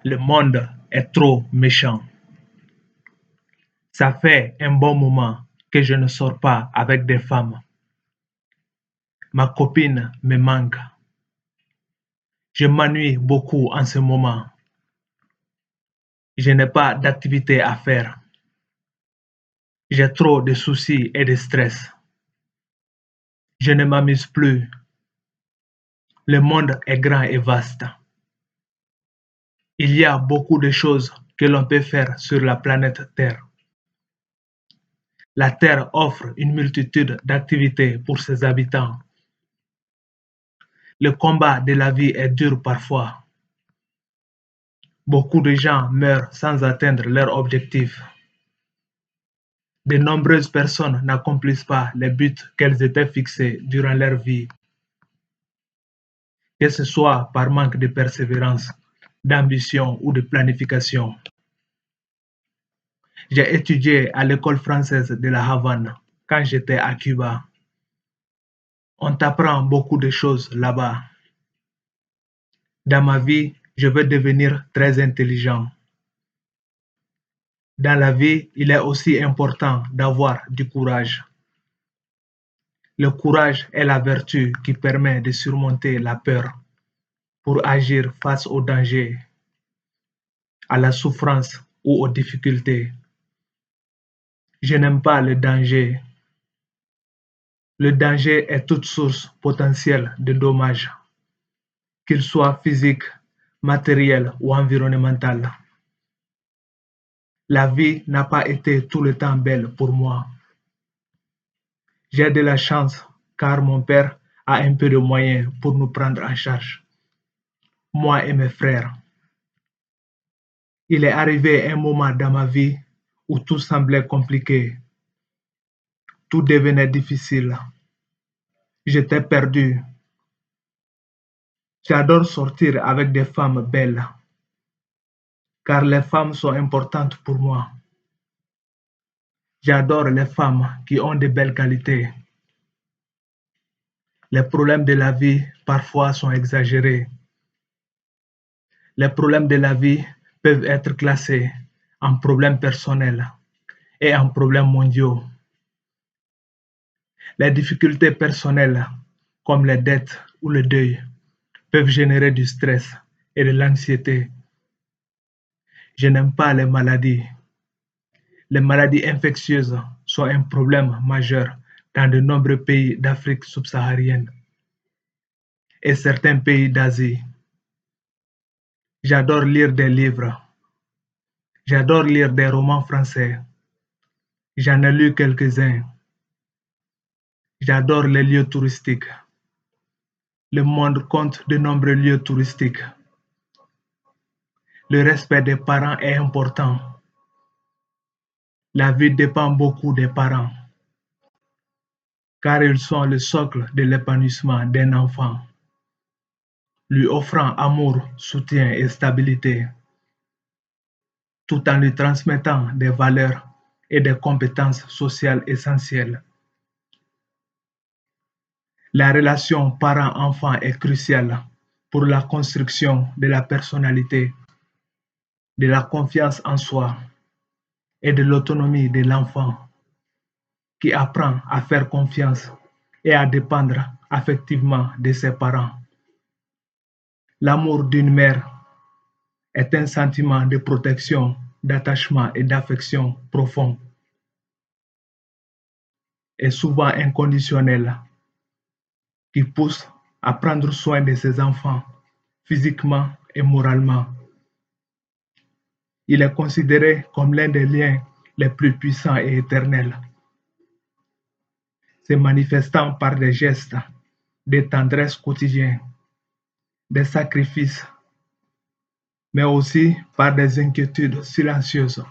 Le monde est trop méchant. Ça fait un bon moment que je ne sors pas avec des femmes. Ma copine me manque. Je m'ennuie beaucoup en ce moment. Je n'ai pas d'activité à faire. J'ai trop de soucis et de stress. Je ne m'amuse plus. Le monde est grand et vaste. Il y a beaucoup de choses que l'on peut faire sur la planète Terre. La Terre offre une multitude d'activités pour ses habitants. Le combat de la vie est dur parfois. Beaucoup de gens meurent sans atteindre leur objectif. De nombreuses personnes n'accomplissent pas les buts qu'elles étaient fixés durant leur vie, que ce soit par manque de persévérance, d'ambition ou de planification. J'ai étudié à l'école française de la Havane quand j'étais à Cuba. On t'apprend beaucoup de choses là-bas. Dans ma vie, je veux devenir très intelligent. Dans la vie, il est aussi important d'avoir du courage. Le courage est la vertu qui permet de surmonter la peur pour agir face aux dangers, à la souffrance ou aux difficultés. Je n'aime pas le danger. Le danger est toute source potentielle de dommages, qu'il soit physique, matériel ou environnemental. La vie n'a pas été tout le temps belle pour moi. J'ai de la chance car mon père a un peu de moyens pour nous prendre en charge, moi et mes frères. Il est arrivé un moment dans ma vie où tout semblait compliqué, tout devenait difficile. J'étais perdu. J'adore sortir avec des femmes belles, car les femmes sont importantes pour moi. J'adore les femmes qui ont de belles qualités. Les problèmes de la vie parfois sont exagérés. Les problèmes de la vie peuvent être classés en problèmes personnels et en problèmes mondiaux. Les difficultés personnelles, comme les dettes ou le deuil, peuvent générer du stress et de l'anxiété. Je n'aime pas les maladies. Les maladies infectieuses sont un problème majeur dans de nombreux pays d'Afrique subsaharienne et certains pays d'Asie. J'adore lire des livres. J'adore lire des romans français. J'en ai lu quelques-uns. J'adore les lieux touristiques. Le monde compte de nombreux lieux touristiques. Le respect des parents est important. La vie dépend beaucoup des parents, car ils sont le socle de l'épanouissement d'un enfant, lui offrant amour, soutien et stabilité, tout en lui transmettant des valeurs et des compétences sociales essentielles. La relation parent-enfant est cruciale pour la construction de la personnalité, de la confiance en soi et de l'autonomie de l'enfant qui apprend à faire confiance et à dépendre affectivement de ses parents. L'amour d'une mère est un sentiment de protection, d'attachement et d'affection profond et souvent inconditionnel qui pousse à prendre soin de ses enfants physiquement et moralement. Il est considéré comme l'un des liens les plus puissants et éternels, se manifestant par des gestes, des tendresses quotidiennes, des sacrifices, mais aussi par des inquiétudes silencieuses